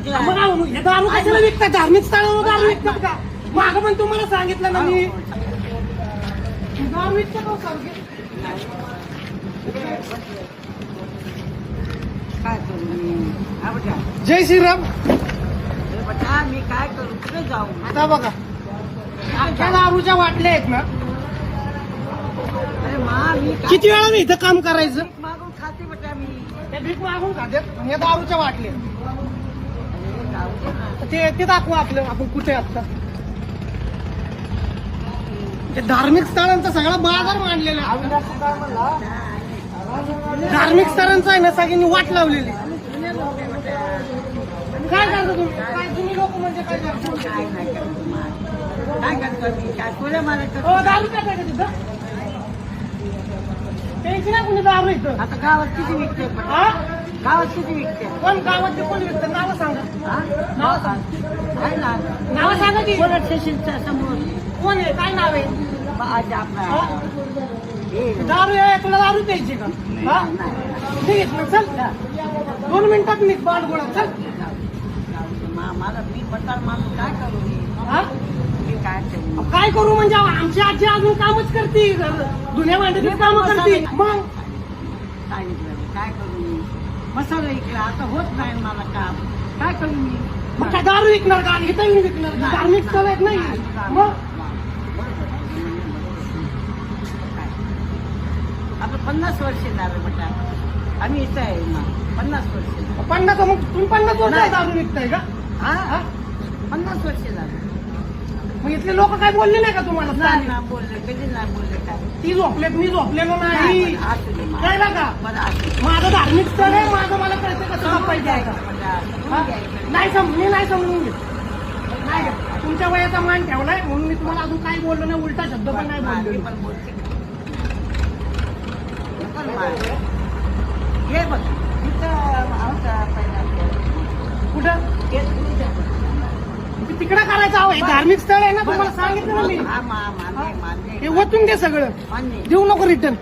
विकला. मग हे दारू कशाला विकतात? धार्मिक स्थळावर दारू विकतात का? मागं पण तुम्हाला सांगितलं ना मी दारू विकतात का सारखे? काय करू मी? हा बघा. जय श्रीराम. हे बघा, मी काय करू? कुठे जाऊ? आता बघा आमच्या दारूच्या वाटल्या आहेत ना. अरे मा, मी काय किती वेळा मी इथं काम करायचं? मागून खाते बटा मी. ते भीक मागून खात्यात आणि या दारूच्या वाटल्या. अरे जाऊ दे ना. ते दाखवू आपलं आपण कुठे आता. ते धार्मिक स्थळांचा सगळा बाजार मांडलेला आहे. धार्मिक स्थळांचा आहे ना सगळ्यांनी वाट लावलेली. काय करता तुम्ही? काय तुम्ही लोक म्हणजे काय करता? काय नाही करत मा. काय करतो मी? काय कोण्या मारायचं? हो, दारू काय काय तिथं? त्यांची ना कोणी दारू इथं. आता गावात किती विकते? हा? गावात किती विकते? कोण गावातले कोण विकतं? नावं सांगा. हा? नावं सांगा. आहे ना. नावं सांगा की. पोलीस स्टेशनच्या समोर कोण आहे? काय नाव आहे? आज आपला हा? हे दारू आहे. तुला दारू प्यायची का? हा? ठीक आहे मग चल. 2 मिनिटात मी बाळ गोळा चल. मला मी पटार माणूस काय करू मी? हा? मी काय करू? काय करू म्हणजे आमची आजी अजून कामच करते. दुनिया मांडणी काम करते. मग सांगितलं काय करू मी? मसाला इकडे आता होत नाही मला काम. काय करू मी? मग काय दारू विकणार का? इथं येऊन विकणार का? धार्मिक स्थळ आहेत नाही मग आता 50 वर्ष झालं बेटा. आम्ही इथं आहे ना 50 वर्ष. 50 मग तुम्ही 50 वर्ष दारू विकताय का? हा 50 वर्ष झालं. मग इथले लोक काय बोलले नाही का तुम्हाला? नाही ना बोलले, कधी नाही बोलले काय. ती झोपलेत मी झोपलेलो नाही. बरं, असू दे मा. कळलं का? बरं असू दे. माझं धार्मिक स्थळ आहे. माझं मला कळतं कसं समजून जपायचं आहे घ्यायचं का? बेटा, समजून हा? घ्यायचं. मी नाही समजून घेत. नाही घेत. तुमच्या वयाचा मान ठेवलाय म्हणून मी तुम्हाला अजून काही बोललो नाही. उलटा शब्द पण नाही मी बोललो. पण बोलते. पण मा- हे बघ इथं आमचा पहिला कुठं हे तुझं. तिकडे करायचं हवं. हे धार्मिक स्थळ आहे ना तुम्हाला सांगितलं ना मी. हा मान्य हे ओतून दे सगळं. मान्य देऊ नको रिटर्न.